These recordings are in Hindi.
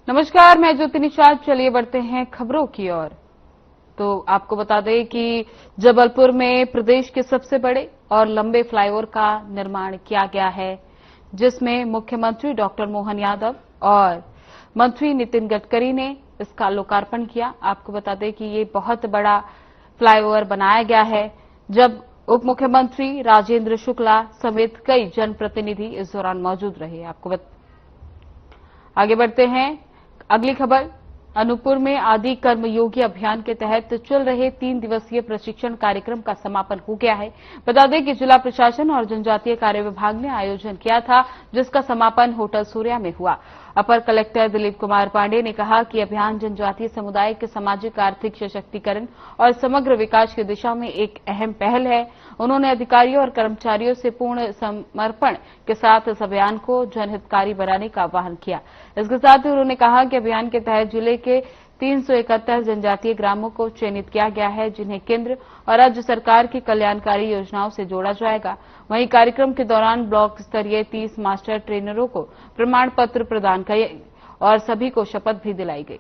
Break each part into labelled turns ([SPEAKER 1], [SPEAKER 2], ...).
[SPEAKER 1] नमस्कार, मैं ज्योति निषाद। चलिए बढ़ते हैं खबरों की ओर। तो आपको बता दें कि जबलपुर में प्रदेश के सबसे बड़े और लंबे फ्लाईओवर का निर्माण किया गया है, जिसमें मुख्यमंत्री डॉक्टर मोहन यादव और मंत्री नितिन गडकरी ने इसका लोकार्पण किया। आपको बता दें कि ये बहुत बड़ा फ्लाईओवर बनाया गया है, जब उप मुख्यमंत्री राजेंद्र शुक्ला समेत कई जनप्रतिनिधि इस दौरान मौजूद रहे। आगे बढ़ते हैं। अगली खबर, अनूपपुर में आदि कर्मयोगी अभियान के तहत चल रहे 3 दिवसीय प्रशिक्षण कार्यक्रम का समापन हो गया है। बता दें कि जिला प्रशासन और जनजातीय कार्य विभाग ने आयोजन किया था, जिसका समापन होटल सूर्या में हुआ। अपर कलेक्टर दिलीप कुमार पांडे ने कहा कि अभियान जनजातीय समुदाय के सामाजिक आर्थिक सशक्तिकरण और समग्र विकास की दिशा में एक अहम पहल है। उन्होंने अधिकारियों और कर्मचारियों से पूर्ण समर्पण के साथ इस अभियान को जनहितकारी बनाने का आह्वान किया। इसके साथ ही उन्होंने कहा कि अभियान के तहत जिले के 371 जनजातीय ग्रामों को चयनित किया गया है, जिन्हें केंद्र और राज्य सरकार की कल्याणकारी योजनाओं से जोड़ा जाएगा। वहीं कार्यक्रम के दौरान ब्लॉक स्तरीय 30 मास्टर ट्रेनरों को प्रमाण पत्र प्रदान किए और सभी को शपथ भी दिलाई गई।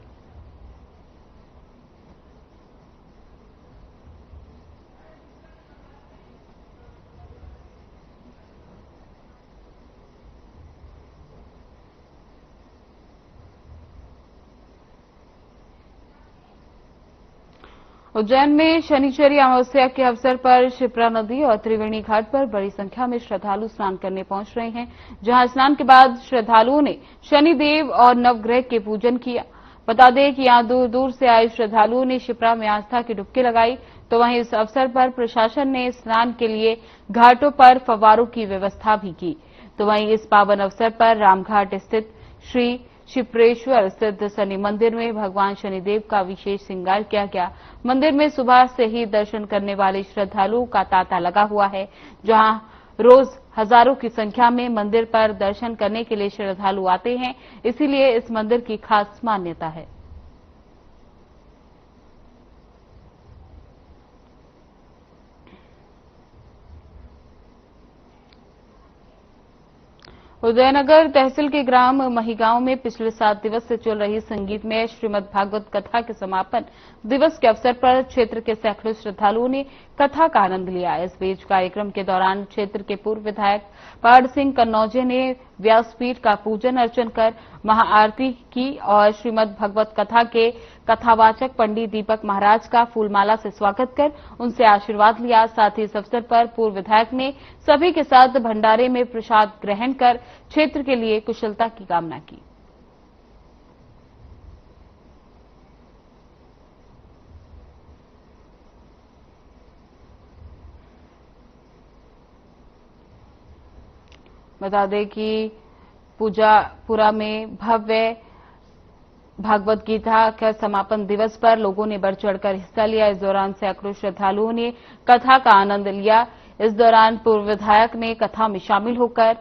[SPEAKER 1] उज्जैन में शनिचरी अमावस्या के अवसर पर शिप्रा नदी और त्रिवेणी घाट पर बड़ी संख्या में श्रद्धालु स्नान करने पहुंच रहे हैं, जहां स्नान के बाद श्रद्धालुओं ने शनिदेव और नवग्रह के पूजन किया। बता दें कि यहां दूर दूर से आए श्रद्धालुओं ने शिप्रा में आस्था की डुबकी लगाई। तो वहीं इस अवसर पर प्रशासन ने स्नान के लिए घाटों पर फव्वारों की व्यवस्था भी की। तो वहीं इस पावन अवसर पर रामघाट स्थित श्री शिप्रेश्वर स्थित शनि मंदिर में भगवान शनिदेव का विशेष श्रृंगार किया गया। मंदिर में सुबह से ही दर्शन करने वाले श्रद्धालुओं का तांता लगा हुआ है, जहां रोज हजारों की संख्या में मंदिर पर दर्शन करने के लिए श्रद्धालु आते हैं। इसीलिए इस मंदिर की खास मान्यता है। उदयनगर तहसील के ग्राम महिगांव में पिछले 7 दिवस से चल रही संगीतमय श्रीमद् भागवत कथा के समापन दिवस के अवसर पर क्षेत्र के सैकड़ों श्रद्धालुओं ने कथा का आनंद लिया। इस बीच कार्यक्रम के दौरान क्षेत्र के पूर्व विधायक पहाड़ सिंह कन्नौजे ने व्यासपीठ का पूजन अर्चन कर महाआरती की और श्रीमद् भागवत कथा के कथावाचक पंडित दीपक महाराज का फूलमाला से स्वागत कर उनसे आशीर्वाद लिया। साथ ही इस अवसर पर पूर्व विधायक ने सभी के साथ भंडारे में प्रसाद ग्रहण कर क्षेत्र के लिए कुशलता की कामना की। बता दें कि पूजापुरा में भव्य भागवत गीता के समापन दिवस पर लोगों ने बढ़ चढ़कर हिस्सा लिया। इस दौरान सैकड़ों श्रद्धालुओं ने कथा का आनंद लिया। इस दौरान पूर्व विधायक ने कथा में शामिल होकर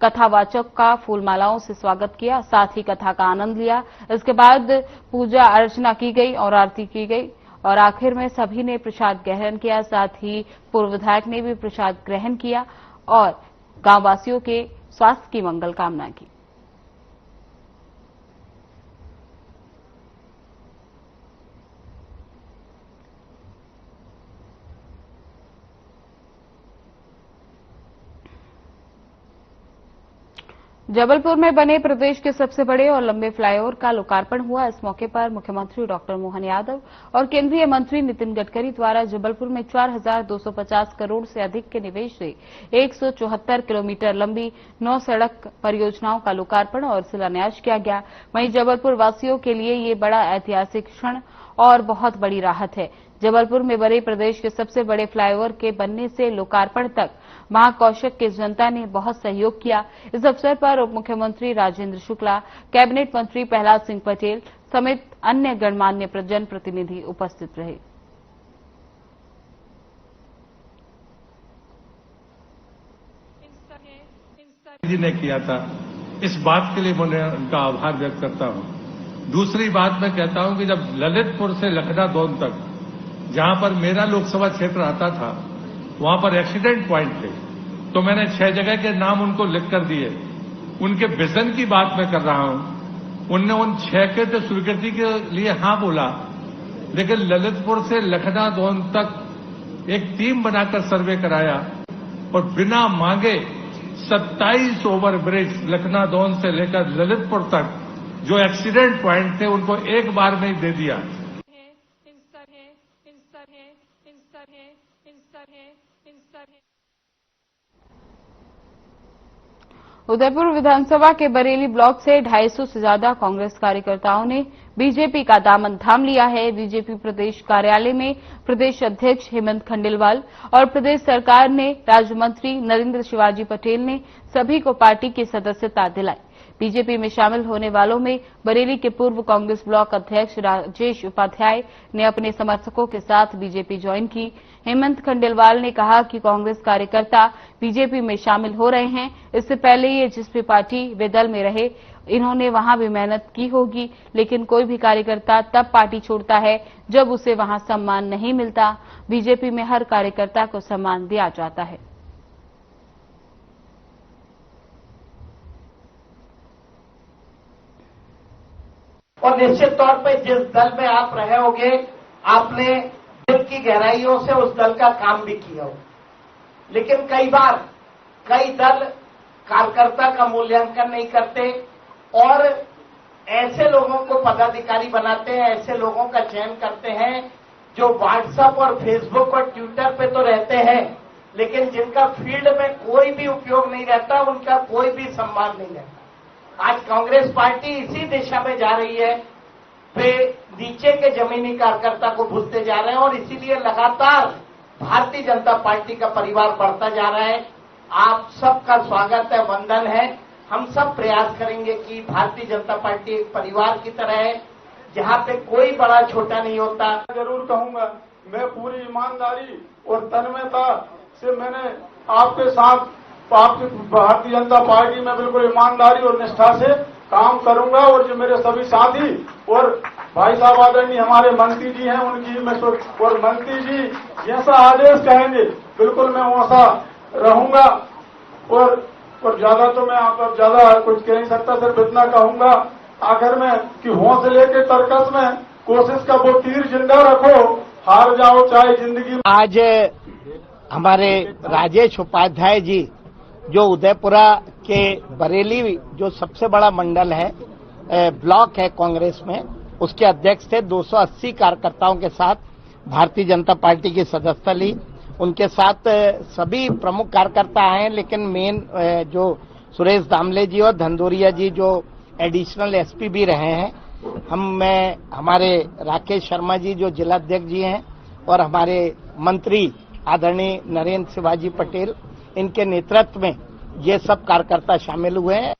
[SPEAKER 1] कथावाचक का फूलमालाओं से स्वागत किया, साथ ही कथा का आनंद लिया। इसके बाद पूजा अर्चना की गई और आरती की गई और आखिर में सभी ने प्रसाद ग्रहण किया। साथ ही पूर्व विधायक ने भी प्रसाद ग्रहण किया और गांववासियों के स्वास्थ्य की मंगल कामना की। जबलपुर में बने प्रदेश के सबसे बड़े और लंबे फ्लाईओवर का लोकार्पण हुआ। इस मौके पर मुख्यमंत्री डॉक्टर मोहन यादव और केंद्रीय मंत्री नितिन गडकरी द्वारा जबलपुर में 4,250 करोड़ से अधिक के निवेश से 174 किलोमीटर लंबी 9 सड़क परियोजनाओं का लोकार्पण और शिलान्यास किया गया। वहीं जबलपुर वासियों के लिए ये बड़ा ऐतिहासिक क्षण और बहुत बड़ी राहत है। जबलपुर में बने प्रदेश के सबसे बड़े फ्लाईओवर के बनने से लोकार्पण तक महाकौशक की जनता ने बहुत सहयोग किया। इस अवसर पर उप मुख्यमंत्री राजेंद्र शुक्ला, कैबिनेट मंत्री प्रहलाद सिंह पटेल समेत अन्य गणमान्य जनप्रतिनिधि उपस्थित रहे।
[SPEAKER 2] जी ने किया था, इस बात के लिए मैं उनका आभार व्यक्त करता हूं। दूसरी बात मैं कहता हूं कि जब ललितपुर से लखनादौन तक, जहां पर मेरा लोकसभा क्षेत्र आता था, वहां पर एक्सीडेंट पॉइंट थे, तो मैंने 6 जगह के नाम उनको लिख कर दिए। उनके विजन की बात मैं कर रहा हूं उनने उन 6 के तो स्वीकृति के लिए हाँ बोला, लेकिन ललितपुर से लखनादौन तक एक टीम बनाकर सर्वे कराया और बिना मांगे 27 ओवरब्रिज लखनादौन से लेकर ललितपुर तक जो एक्सीडेंट पॉइंट थे उनको एक बार में ही दे दिया।
[SPEAKER 1] उदयपुर विधानसभा के बरेली ब्लॉक से 250 से ज्यादा कांग्रेस कार्यकर्ताओं ने बीजेपी का दामन थाम लिया है। बीजेपी प्रदेश कार्यालय में प्रदेश अध्यक्ष हेमंत खंडेलवाल और प्रदेश सरकार ने राज्य मंत्री नरेंद्र शिवाजी पटेल ने सभी को पार्टी की सदस्यता दिलाई। बीजेपी में शामिल होने वालों में बरेली के पूर्व कांग्रेस ब्लॉक अध्यक्ष राजेश उपाध्याय ने अपने समर्थकों के साथ बीजेपी ज्वाइन की। हेमंत खंडेलवाल ने कहा कि कांग्रेस कार्यकर्ता बीजेपी में शामिल हो रहे हैं। इससे पहले ये जिस भी पार्टी वे दल में रहे, इन्होंने वहां भी मेहनत की होगी, लेकिन कोई भी कार्यकर्ता तब पार्टी छोड़ता है जब उसे वहां सम्मान नहीं मिलता। बीजेपी में हर कार्यकर्ता को सम्मान दिया जाता है।
[SPEAKER 3] और निश्चित तौर पे जिस दल में आप रहे होंगे, आपने दिल की गहराइयों से उस दल का काम भी किया हो। लेकिन कई बार कई दल कार्यकर्ता का मूल्यांकन नहीं करते और ऐसे लोगों को पदाधिकारी बनाते हैं, ऐसे लोगों का चयन करते हैं जो व्हाट्सएप और फेसबुक और ट्विटर पे तो रहते हैं, लेकिन जिनका फील्ड में कोई भी उपयोग नहीं रहता, उनका कोई भी सम्मान नहीं रहता। आज कांग्रेस पार्टी इसी दिशा में जा रही है, वे नीचे के जमीनी कार्यकर्ता को भूलते जा रहे हैं और इसीलिए लगातार भारतीय जनता पार्टी का परिवार बढ़ता जा रहा है। आप सबका स्वागत है, वंदन है। हम सब प्रयास करेंगे कि भारतीय जनता पार्टी एक परिवार की तरह है, जहां पे कोई बड़ा छोटा नहीं होता।
[SPEAKER 4] जरूर कहूंगा, मैं पूरी ईमानदारी और तन्मयता से मैंने आपके साथ आपकी भारतीय जनता पार्टी में बिल्कुल ईमानदारी और निष्ठा से काम करूंगा और जो मेरे सभी साथी और भाई साहब आदरणीय हमारे मंत्री जी हैं, उनकी मैं और मंत्री जी जैसा आदेश कहेंगे बिल्कुल मैं वैसा रहूंगा। और ज्यादा तो मैं आप ज्यादा कुछ कह नहीं सकता, सिर्फ इतना कहूंगा आखिर में कि हौसले के तर्कस में कोशिश का वो तीर जिंदा रखो, हार जाओ चाहे जिंदगी।
[SPEAKER 5] आज हमारे राजेश उपाध्याय जी जो उदयपुरा के बरेली जो सबसे बड़ा मंडल है, ब्लॉक है कांग्रेस में, उसके अध्यक्ष थे। 280 कार्यकर्ताओं के साथ भारतीय जनता पार्टी की सदस्यता ली। उनके साथ सभी प्रमुख कार्यकर्ता आए, लेकिन मेन जो सुरेश दामले जी और धंदोरिया जी जो एडिशनल एसपी भी रहे हैं, हमारे राकेश शर्मा जी जो जिलाध्यक्ष जी हैं और हमारे मंत्री आदरणीय नरेंद्र शिवाजी पटेल, इनके नेतृत्व में ये सब कार्यकर्ता शामिल हुए हैं।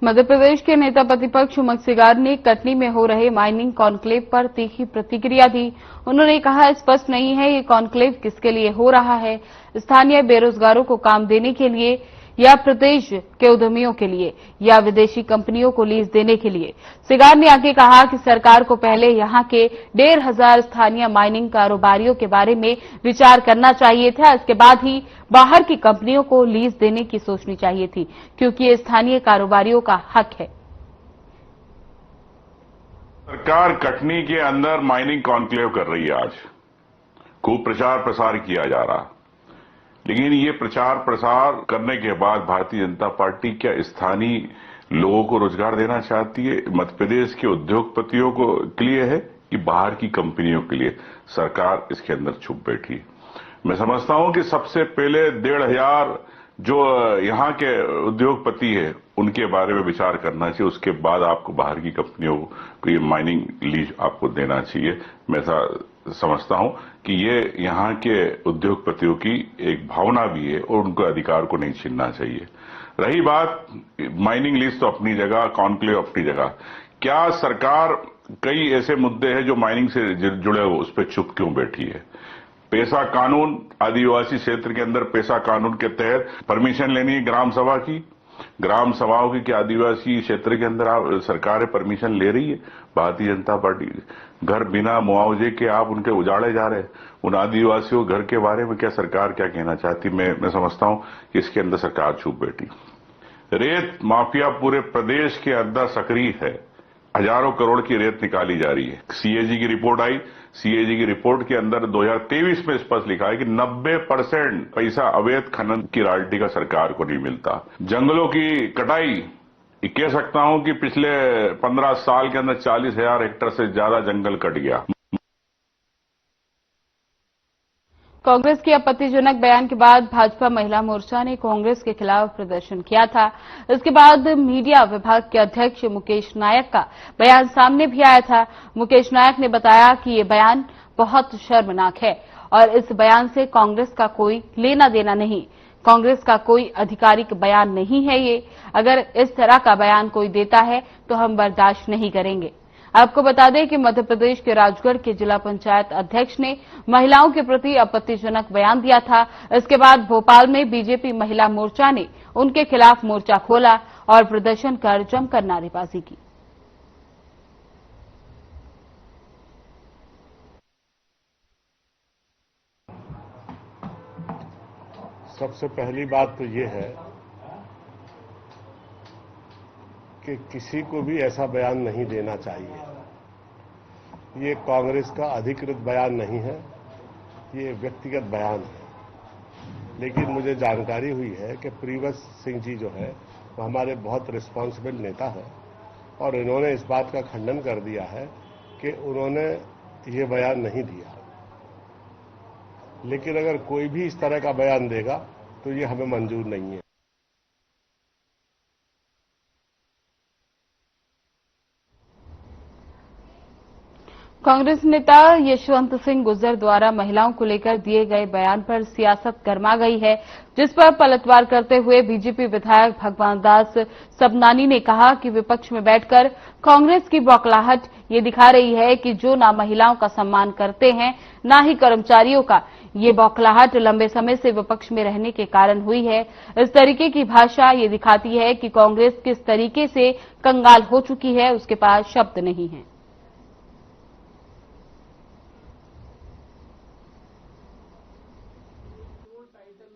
[SPEAKER 1] मध्य प्रदेश के नेता प्रतिपक्ष उमंग सिगार ने कटनी में हो रहे माइनिंग कॉन्क्लेव पर तीखी प्रतिक्रिया दी। उन्होंने कहा, स्पष्ट नहीं है ये कॉन्क्लेव किसके लिए हो रहा है, स्थानीय बेरोजगारों को काम देने के लिए या प्रदेश के उद्यमियों के लिए या विदेशी कंपनियों को लीज देने के लिए। सिगार ने आगे कहा कि सरकार को पहले यहां के 1,500 स्थानीय माइनिंग कारोबारियों के बारे में विचार करना चाहिए था, इसके बाद ही बाहर की कंपनियों को लीज देने की सोचनी चाहिए थी, क्योंकि ये स्थानीय कारोबारियों का हक है।
[SPEAKER 6] सरकार कटनी के अंदर माइनिंग कॉन्क्लेव कर रही है। आज खूब प्रचार प्रसार किया जा रहा, लेकिन ये प्रचार प्रसार करने के बाद भारतीय जनता पार्टी क्या स्थानीय लोगों को रोजगार देना चाहती है? मध्य प्रदेश के उद्योगपतियों के लिए है कि बाहर की कंपनियों के लिए? सरकार इसके अंदर छुप बैठी। मैं समझता हूं कि सबसे पहले 1,500 जो यहां के उद्योगपति है उनके बारे में विचार करना चाहिए, उसके बाद आपको बाहर की कंपनियों को ये माइनिंग लीज आपको देना चाहिए। मैं ऐसा समझता हूं कि ये यहां के उद्योगपतियों की एक भावना भी है और उनको अधिकार को नहीं छीनना चाहिए। रही बात माइनिंग लीज, तो अपनी जगह, कॉन्क्लेव अपनी जगह। क्या सरकार कई ऐसे मुद्दे हैं जो माइनिंग से जुड़े हुए, उस पर चुप क्यों बैठी है? पैसा कानून, आदिवासी क्षेत्र के अंदर पैसा कानून के तहत परमिशन लेनी है ग्राम सभा की। ग्राम सभाओं की क्या आदिवासी क्षेत्र के अंदर सरकार परमिशन ले रही है? भारतीय जनता पार्टी घर बिना मुआवजे के आप उनके उजाड़े जा रहे हैं। उन आदिवासियों घर के बारे में क्या सरकार क्या कहना चाहती? मैं समझता हूं कि इसके अंदर सरकार चुप बैठी। रेत माफिया पूरे प्रदेश के अंदर सक्रिय है। हजारों करोड़ की रेत निकाली जा रही है। सीएजी की रिपोर्ट आई। सीएजी की रिपोर्ट के अंदर 2023 में स्पष्ट लिखा है कि 90% पैसा अवैध खनन की रॉयल्टी का सरकार को नहीं मिलता। जंगलों की कटाई, ये कह सकता हूं कि पिछले 15 साल के अंदर 40,000 हेक्टेयर से ज्यादा जंगल कट गया।
[SPEAKER 1] कांग्रेस के आपत्तिजनक बयान के बाद भाजपा महिला मोर्चा ने कांग्रेस के खिलाफ प्रदर्शन किया था। इसके बाद मीडिया विभाग के अध्यक्ष मुकेश नायक का बयान सामने भी आया था। मुकेश नायक ने बताया कि ये बयान बहुत शर्मनाक है और इस बयान से कांग्रेस का कोई लेना देना नहीं, कांग्रेस का कोई आधिकारिक बयान नहीं है ये। अगर इस तरह का बयान कोई देता है तो हम बर्दाश्त नहीं करेंगे। आपको बता दें कि मध्य प्रदेश के राजगढ़ के जिला पंचायत अध्यक्ष ने महिलाओं के प्रति आपत्तिजनक बयान दिया था। इसके बाद भोपाल में बीजेपी महिला मोर्चा ने उनके खिलाफ मोर्चा खोला और प्रदर्शन कर जमकर नारेबाजी की।
[SPEAKER 7] सबसे पहली बात तो ये है कि किसी को भी ऐसा बयान नहीं देना चाहिए। ये कांग्रेस का अधिकृत बयान नहीं है, ये व्यक्तिगत बयान है। लेकिन मुझे जानकारी हुई है कि प्रियव्रत सिंह जी जो है वो हमारे बहुत रिस्पॉन्सिबल नेता है और इन्होंने इस बात का खंडन कर दिया है कि उन्होंने ये बयान नहीं दिया। लेकिन अगर कोई भी इस तरह का बयान देगा तो ये हमें मंजूर नहीं है।
[SPEAKER 1] कांग्रेस नेता यशवंत सिंह गुर्जर द्वारा महिलाओं को लेकर दिए गए बयान पर सियासत गर्मा गई है, जिस पर पलटवार करते हुए बीजेपी विधायक भगवान दास सबनानी ने कहा कि विपक्ष में बैठकर कांग्रेस की बौखलाहट ये दिखा रही है कि जो ना महिलाओं का सम्मान करते हैं ना ही कर्मचारियों का, ये बौखलाहट लंबे समय से विपक्ष में रहने के कारण हुई है। इस तरीके की भाषा ये दिखाती है कि कांग्रेस किस तरीके से कंगाल हो चुकी है, उसके पास शब्द नहीं है।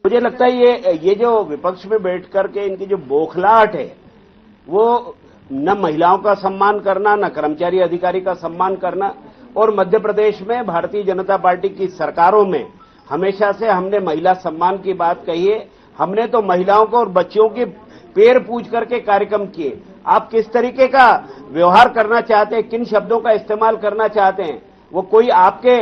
[SPEAKER 8] मुझे लगता है ये जो विपक्ष में बैठ करके इनकी जो बौखलाहट है वो न महिलाओं का सम्मान करना, न कर्मचारी अधिकारी का सम्मान करना। और मध्य प्रदेश में भारतीय जनता पार्टी की सरकारों में हमेशा से हमने महिला सम्मान की बात कही है। हमने तो महिलाओं को और बच्चियों के पैर पूज करके कार्यक्रम किए। आप किस तरीके का व्यवहार करना चाहते हैं, किन शब्दों का इस्तेमाल करना चाहते हैं, वो कोई आपके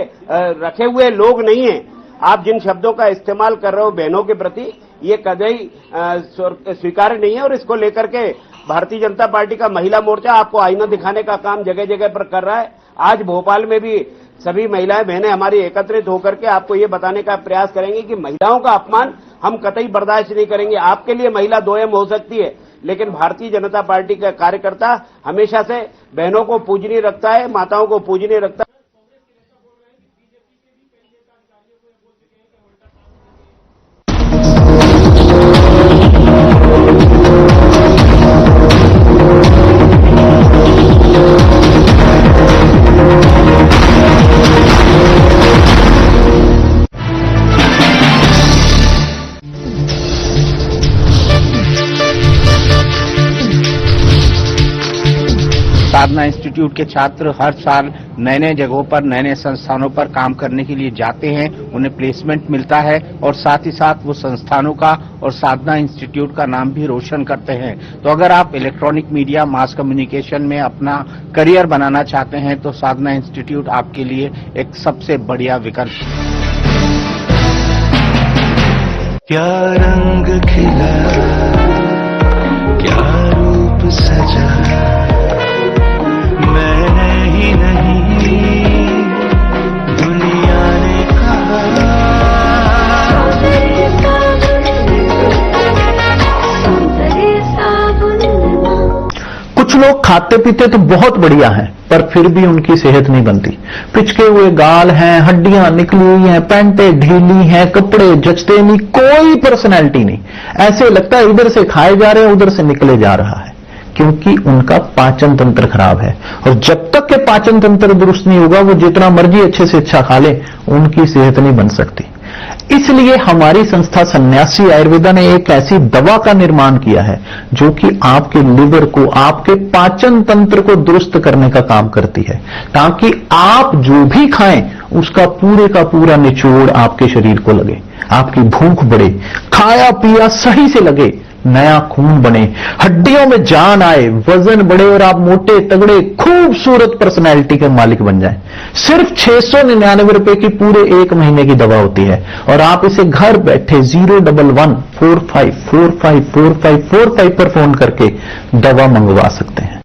[SPEAKER 8] रखे हुए लोग नहीं है। आप जिन शब्दों का इस्तेमाल कर रहे हो बहनों के प्रति, ये कतई स्वीकार्य नहीं है। और इसको लेकर के भारतीय जनता पार्टी का महिला मोर्चा आपको आईना दिखाने का काम जगह जगह पर कर रहा है। आज भोपाल में भी सभी महिलाएं बहनें हमारी एकत्रित होकर के आपको ये बताने का प्रयास करेंगे कि महिलाओं का अपमान हम कतई बर्दाश्त नहीं करेंगे। आपके लिए महिला दोयम हो सकती है, लेकिन भारतीय जनता पार्टी का कार्यकर्ता हमेशा से बहनों को पूजनीय रखता है, माताओं को पूजनीय रखता है।
[SPEAKER 5] साधना इंस्टीट्यूट के छात्र हर साल नए नए जगहों पर, नए नए संस्थानों पर काम करने के लिए जाते हैं, उन्हें प्लेसमेंट मिलता है और साथ ही साथ वो संस्थानों का और साधना इंस्टीट्यूट का नाम भी रोशन करते हैं। तो अगर आप इलेक्ट्रॉनिक मीडिया, मास कम्युनिकेशन में अपना करियर बनाना चाहते हैं तो साधना इंस्टीट्यूट आपके लिए एक सबसे बढ़िया विकल्प है।
[SPEAKER 9] क्या रंग खिला, क्या रूप सजा, मैंने ही नहीं दुनिया ने कहा।
[SPEAKER 10] कुछ लोग खाते पीते तो बहुत बढ़िया हैं, पर फिर भी उनकी सेहत नहीं बनती। पिचके हुए गाल हैं, हड्डियां निकली हुई हैं, पैंटें ढीली हैं, कपड़े जचते नहीं, कोई पर्सनैलिटी नहीं। ऐसे लगता है इधर से खाए जा रहे हैं, उधर से निकले जा रहा है। क्योंकि उनका पाचन तंत्र खराब है। और जब तक के पाचन तंत्र दुरुस्त नहीं होगा, वो जितना मर्जी अच्छे से अच्छा खा ले, उनकी सेहत नहीं बन सकती। इसलिए हमारी संस्था सन्यासी आयुर्वेदा ने एक ऐसी दवा का निर्माण किया है जो कि आपके लिवर को, आपके पाचन तंत्र को दुरुस्त करने का काम करती है, ताकि आप जो भी खाएं उसका पूरे का पूरा निचोड़ आपके शरीर को लगे, आपकी भूख बढ़े, खाया पिया सही से लगे, नया खून बने, हड्डियों में जान आए, वजन बढ़े और आप मोटे तगड़े खूबसूरत पर्सनैलिटी के मालिक बन जाएं। सिर्फ 699 रुपए की पूरे 1 महीने की दवा होती है और आप इसे घर बैठे 01145454545 पर फोन करके दवा मंगवा सकते हैं।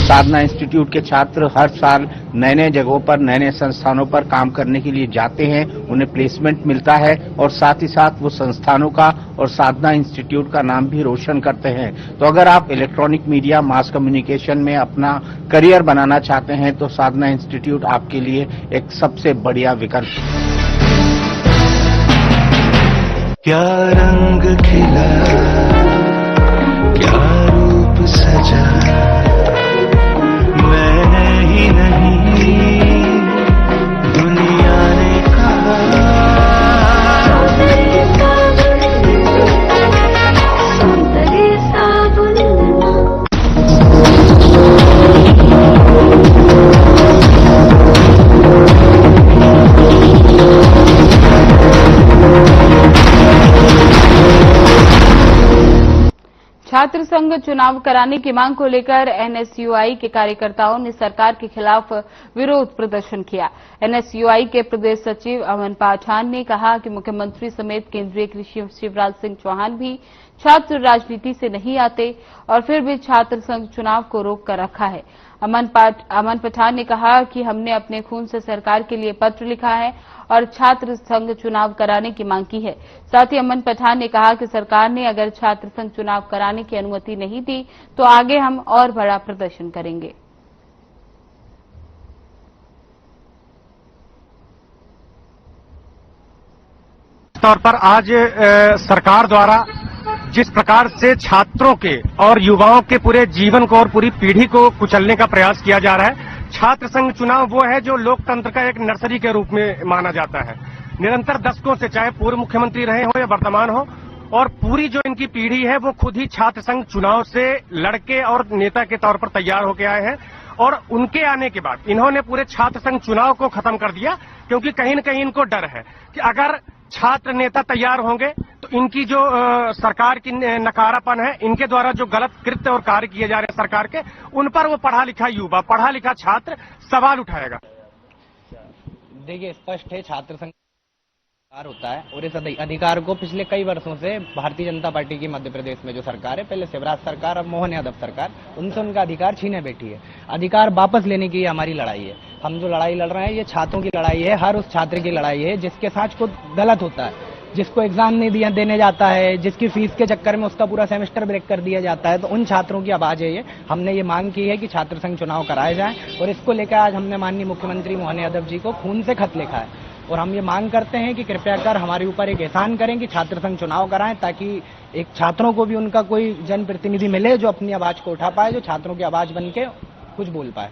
[SPEAKER 5] साधना इंस्टीट्यूट के छात्र हर साल नए नए जगहों पर, नए नए संस्थानों पर काम करने के लिए जाते हैं, उन्हें प्लेसमेंट मिलता है और साथ ही साथ वो संस्थानों का और साधना इंस्टीट्यूट का नाम भी रोशन करते हैं। तो अगर आप इलेक्ट्रॉनिक मीडिया, मास कम्युनिकेशन में अपना करियर बनाना चाहते हैं तो साधना इंस्टीट्यूट आपके लिए एक सबसे बढ़िया विकल्प है।
[SPEAKER 9] क्या रंग खिला, क्या रूप सजा, मैंने ही नहीं दुनिया ने कहा।
[SPEAKER 1] छात्र संघ चुनाव कराने की मांग को लेकर एनएसयूआई के कार्यकर्ताओं ने सरकार के खिलाफ विरोध प्रदर्शन किया। एनएसयूआई के प्रदेश सचिव अमन पाठान ने कहा कि मुख्यमंत्री समेत केंद्रीय कृषि शिवराज सिंह चौहान भी छात्र राजनीति से नहीं आते और फिर भी छात्र संघ चुनाव को रोक कर रखा है। अमन पठान ने कहा कि हमने अपने खून से सरकार के लिए पत्र लिखा है और छात्र संघ चुनाव कराने की मांग की है। साथ ही अमन पठान ने कहा कि सरकार ने अगर छात्र संघ चुनाव कराने की अनुमति नहीं दी तो आगे हम और बड़ा प्रदर्शन करेंगे।
[SPEAKER 11] तौर पर आज सरकार द्वारा जिस प्रकार से छात्रों के और युवाओं के पूरे जीवन को और पूरी पीढ़ी को कुचलने का प्रयास किया जा रहा है। छात्र संघ चुनाव वो है जो लोकतंत्र का एक नर्सरी के रूप में माना जाता है। निरंतर दशकों से, चाहे पूर्व मुख्यमंत्री रहे हो या वर्तमान हो, और पूरी जो इनकी पीढ़ी है वो खुद ही छात्र संघ चुनाव से लड़के और नेता के तौर पर तैयार होकर आए हैं। और उनके आने के बाद इन्होंने पूरे छात्र संघ चुनाव को खत्म कर दिया, क्योंकि कहीं न कहीं इनको डर है कि अगर छात्र नेता तैयार होंगे तो इनकी जो सरकार की नकारापन है, इनके द्वारा जो गलत कृत्य और कार्य किए जा रहे हैं सरकार के, उन पर वो पढ़ा लिखा युवा, पढ़ा लिखा छात्र सवाल उठाएगा।
[SPEAKER 12] देखिए, स्पष्ट है छात्र संघ अधिकार होता है और इस अधिकार को पिछले कई वर्षों से भारतीय जनता पार्टी की मध्य प्रदेश में जो सरकार है, पहले शिवराज सरकार, अब मोहन यादव सरकार, उनसे उनका अधिकार छीने बैठी है। अधिकार वापस लेने की हमारी लड़ाई है। हम जो लड़ाई लड़ रहे हैं ये छात्रों की लड़ाई है, हर उस छात्र की लड़ाई है जिसके साथ कुछ गलत होता है, जिसको एग्जाम नहीं देने जाता है, जिसकी फीस के चक्कर में उसका पूरा सेमेस्टर ब्रेक कर दिया जाता है, तो उन छात्रों की आवाज है ये। हमने ये मांग की है कि छात्र संघ चुनाव कराए जाएं और इसको लेकर आज हमने माननीय मुख्यमंत्री मोहन यादव जी को खून से खत लिखा है और हम ये मांग करते हैं कि कृपया कर हमारे ऊपर एक एहसान करें कि छात्र संघ चुनाव कराएं, ताकि एक छात्रों को भी उनका कोई जनप्रतिनिधि मिले जो अपनी आवाज को उठा पाए, जो छात्रों की आवाज बन के कुछ बोल पाए।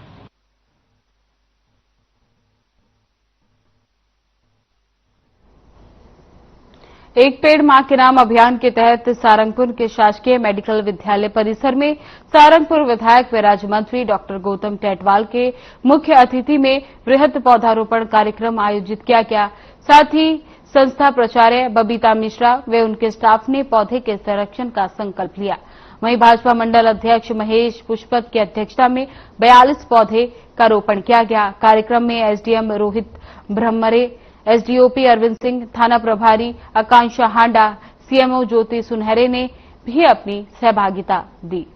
[SPEAKER 1] एक पेड़ मां के नाम अभियान के तहत सारंगपुर के शासकीय मेडिकल विद्यालय परिसर में सारंगपुर विधायक व राज्य मंत्री डॉक्टर गौतम टेटवाल के मुख्य अतिथि में वृहद पौधारोपण कार्यक्रम आयोजित किया गया। साथ ही संस्था प्राचार्य बबीता मिश्रा व उनके स्टाफ ने पौधे के संरक्षण का संकल्प लिया। वहीं भाजपा मंडल अध्यक्ष महेश पुष्पत की अध्यक्षता में 42 पौधे का रोपण किया गया। कार्यक्रम में एसडीएम रोहित ब्रह्मरे, एसडीओपी अरविंद सिंह, थाना प्रभारी आकांक्षा हांडा, सीएमओ ज्योति सुनहरे ने भी अपनी सहभागिता दी।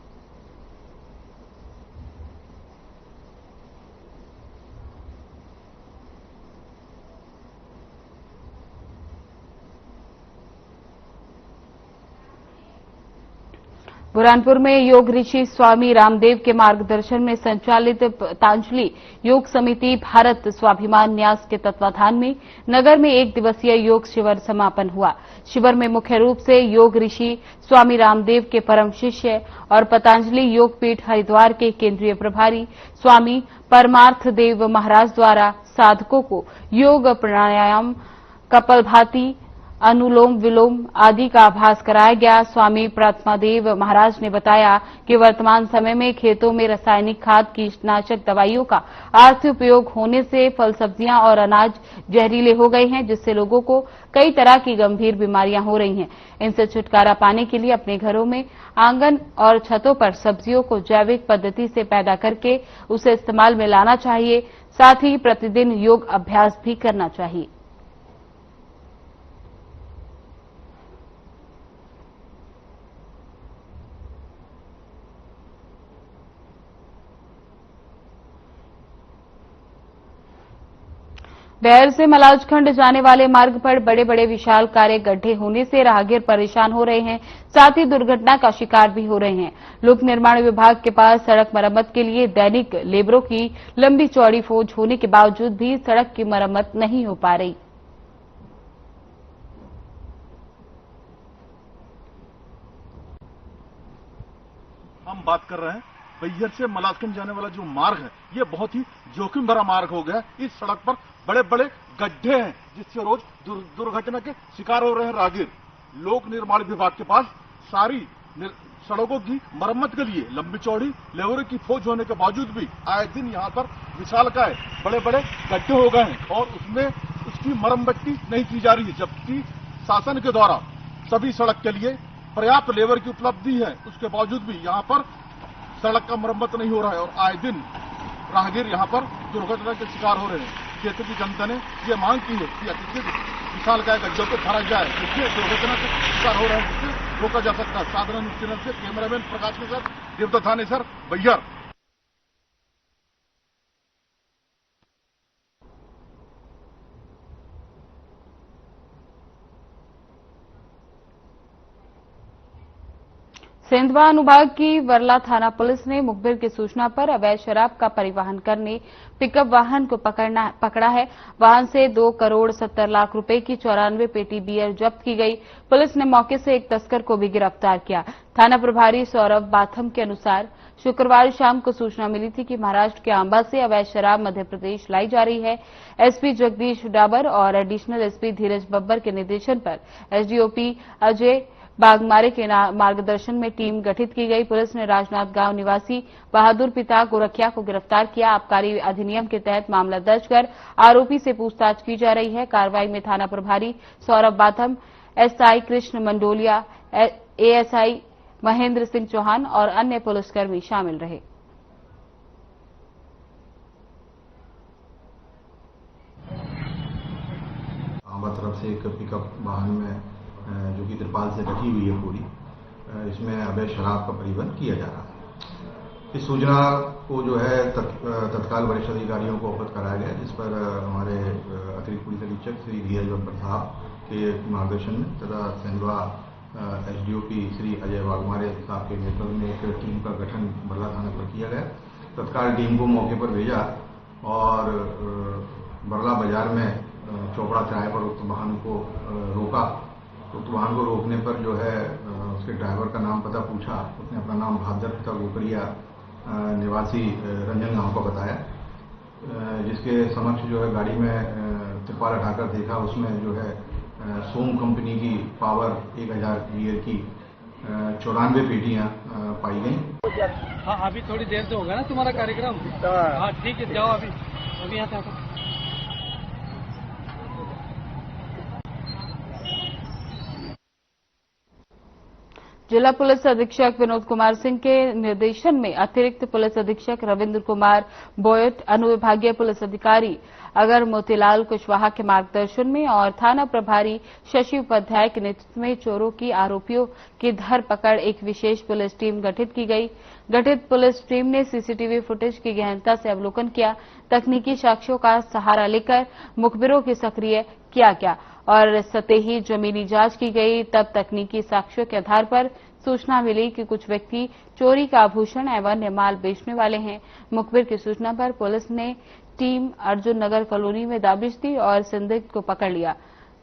[SPEAKER 1] बुरहानपुर में योग ऋषि स्वामी रामदेव के मार्गदर्शन में संचालित पतंजलि योग समिति भारत स्वाभिमान न्यास के तत्वाधान में नगर में 1 दिवसीय योग शिविर समापन हुआ। शिविर में मुख्य रूप से योग ऋषि स्वामी रामदेव के परम शिष्य और पतंजलि योग पीठ हरिद्वार के केंद्रीय प्रभारी स्वामी परमार्थ देव महाराज द्वारा साधकों को योग, प्राणायाम, कपालभाति, अनुलोम विलोम आदि का अभ्यास कराया गया। स्वामी प्रात्मादेव महाराज ने बताया कि वर्तमान समय में खेतों में रासायनिक खाद, कीटनाशक दवाइयों का आर्थिक उपयोग होने से फल, सब्जियां और अनाज जहरीले हो गए हैं, जिससे लोगों को कई तरह की गंभीर बीमारियां हो रही हैं। इनसे छुटकारा पाने के लिए अपने घरों में आंगन और छतों पर सब्जियों को जैविक पद्धति से पैदा करके उसे इस्तेमाल में लाना चाहिए। साथ ही प्रतिदिन योग अभ्यास भी करना चाहिए। बेहर से मलाजखंड जाने वाले मार्ग पर बड़े बड़े विशालकाय गड्ढे होने से राहगीर परेशान हो रहे हैं, साथ ही दुर्घटना का शिकार भी हो रहे हैं। लोक निर्माण विभाग के पास सड़क मरम्मत के लिए दैनिक लेबरों की लंबी चौड़ी फौज होने के बावजूद भी सड़क की मरम्मत नहीं हो पा रही।
[SPEAKER 13] हम बात कर रहे हैं बैहर से मलाजखंड जाने वाला जो मार्ग है, ये बहुत ही जोखिम भरा मार्ग हो गया। इस सड़क पर बड़े बड़े गड्ढे हैं, जिससे रोज दुर्घटना के शिकार हो रहे हैं राहगीर। लोक निर्माण विभाग के पास सारी सड़कों की मरम्मत के लिए लंबी चौड़ी लेबरों की फौज होने के बावजूद भी आए दिन यहाँ पर विशालकाय बड़े बड़े गड्ढे हो गए हैं और उसमें उसकी मरम्मत नहीं की जा रही है, जबकि शासन के द्वारा सभी सड़क के लिए पर्याप्त लेबर की उपलब्धि है, उसके बावजूद भी यहाँ पर सड़क का मरम्मत नहीं हो रहा है और आए दिन राहगीर यहाँ पर दुर्घटना के शिकार हो रहे हैं। क्षेत्र की जनता ने ये मांग की है कि अतिरिक्त विशालकाय गड्ढों को भरा जाए, जिससे दुर्घटना के शिकार हो रहे हैं, जिससे रोका जा सकता है। साधारण न्यूज चैनल से कैमरामैन प्रकाश के साथ देवदत्त थानेसर, बैहर।
[SPEAKER 1] सेंधवा अनुभाग की वरला थाना पुलिस ने मुखबिर की सूचना पर अवैध शराब का परिवहन करने पिकअप वाहन को पकड़ा है। वाहन से 2 करोड़ 70 लाख रुपए की 94 पेटी बियर जब्त की गई। पुलिस ने मौके से एक तस्कर को भी गिरफ्तार किया। थाना प्रभारी सौरभ बाथम के अनुसार शुक्रवार शाम को सूचना मिली थी कि महाराष्ट्र के आंबा से अवैध शराब मध्य प्रदेश लाई जा रही है। एसपी जगदीश डाबर और एडिशनल एसपी धीरज बब्बर के निर्देशन पर एसडीओपी अजय बागमारे के मार्गदर्शन में टीम गठित की गई। पुलिस ने राजनाथ गांव निवासी बहादुर पिता गोरखिया को गिरफ्तार किया। आबकारी अधिनियम के तहत मामला दर्ज कर आरोपी से पूछताछ की जा रही है। कार्रवाई में थाना प्रभारी सौरभ बाथम, एसआई कृष्ण मंडोलिया, एएसआई महेंद्र सिंह चौहान और अन्य पुलिसकर्मी शामिल रहे।
[SPEAKER 14] आंबा तरफ से एक पिकअप वाहन में जो कि तिरपाल से ढकी हुई है पूरी, इसमें अवैध शराब का परिवहन किया जा रहा है। इस सूचना को जो है तत्काल वरिष्ठ अधिकारियों को अवगत कराया गया, जिस पर हमारे अतिरिक्त पुलिस अधीक्षक श्री धीरज बब्बर साहब के मार्गदर्शन में तथा सेंधवा एसडीओपी श्री अजय बागमारे साहब के नेतृत्व में एक टीम का गठन बरला थाना पर किया गया। तत्काल टीम को मौके पर भेजा और बरला बाजार में चौपड़ा चौराहे पर उक्त वाहन को रोका। उक्त वाहन को रोकने पर जो है उसके ड्राइवर का नाम पता पूछा। उसने अपना नाम बहादुर पिता गोकरिया निवासी रंजन गांव का बताया, जिसके समक्ष जो है गाड़ी में तिरपाल हटाकर देखा, उसमें जो है सोम कंपनी की पावर 1000 बियर की 94 पेटियां पाई गई।
[SPEAKER 15] हाँ, अभी थोड़ी देर से होगा ना तुम्हारा कार्यक्रम। हाँ ठीक है, जाओ अभी यहाँ से।
[SPEAKER 1] जिला पुलिस अधीक्षक विनोद कुमार सिंह के निर्देशन में अतिरिक्त पुलिस अधीक्षक रविंद्र कुमार बोयट, अनुविभागीय पुलिस अधिकारी अगर मोतीलाल कुशवाहा के मार्गदर्शन में और थाना प्रभारी शशि उपाध्याय के नेतृत्व में चोरों की आरोपियों की धरपकड़ एक विशेष पुलिस टीम गठित की गई। गठित पुलिस टीम ने सीसीटीवी फुटेज की गहनता से अवलोकन किया। तकनीकी साक्ष्यों का सहारा लेकर मुखबिरों की सक्रिय किया गया और सतही जमीनी जांच की गई। तब तकनीकी साक्ष्यों के आधार पर सूचना मिली कि कुछ व्यक्ति चोरी का आभूषण एवं अन्य माल बेचने वाले हैं। मुखबिर की सूचना पर पुलिस ने टीम अर्जुन नगर कॉलोनी में दाबिश दी और संदिग्ध को पकड़ लिया।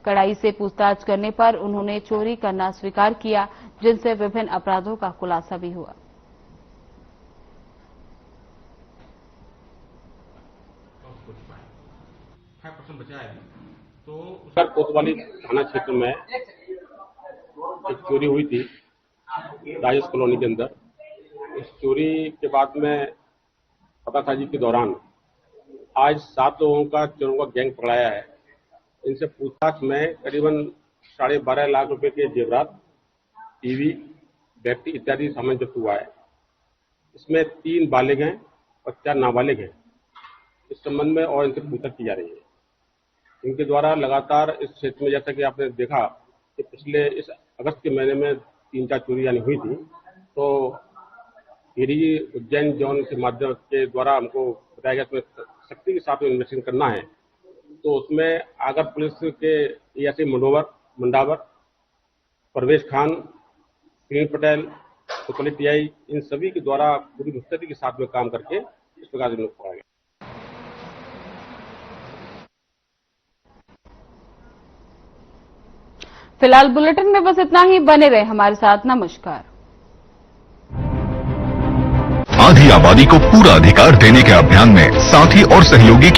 [SPEAKER 1] कड़ाई से पूछताछ करने पर उन्होंने चोरी करना स्वीकार किया, जिनसे विभिन्न अपराधों का खुलासा भी हुआ।
[SPEAKER 16] कोतवाली थाना क्षेत्र में एक चोरी हुई थी राजेश कॉलोनी के अंदर। इस चोरी के बाद में पतासाजी के दौरान आज 7 लोगों का चोरों का गैंग पकड़ाया है। इनसे पूछताछ में करीबन 12.5 लाख रुपए के जेवरात, टीवी, बैटरी इत्यादि सामान जब्त हुआ है। इसमें 3 बालिग हैं और 4 नाबालिग हैं। इस संबंध में और इनसे पूछताछ की जा रही है। इनके द्वारा लगातार इस क्षेत्र में, जैसा कि आपने देखा कि पिछले इस अगस्त के महीने में 3-4 चोरी यानी हुई थी, तो गिरी उज्जैन जोन के माध्यम के द्वारा हमको बताया गया इसमें सख्ती के साथ इन्वेस्टिगेशन करना है। तो उसमें आगर पुलिस के एएसआई मंडावर, परवेश खान, सुनील पटेल, कोतवाली टीआई, इन सभी के द्वारा पूरी मुस्तैदी के साथ में काम करके इस प्रकार से लोग पकड़ा गया।
[SPEAKER 1] फिलहाल बुलेटिन में बस इतना ही। बने रहे हमारे साथ। नमस्कार।
[SPEAKER 17] आधी आबादी को पूरा अधिकार देने के अभियान में साथी और सहयोगी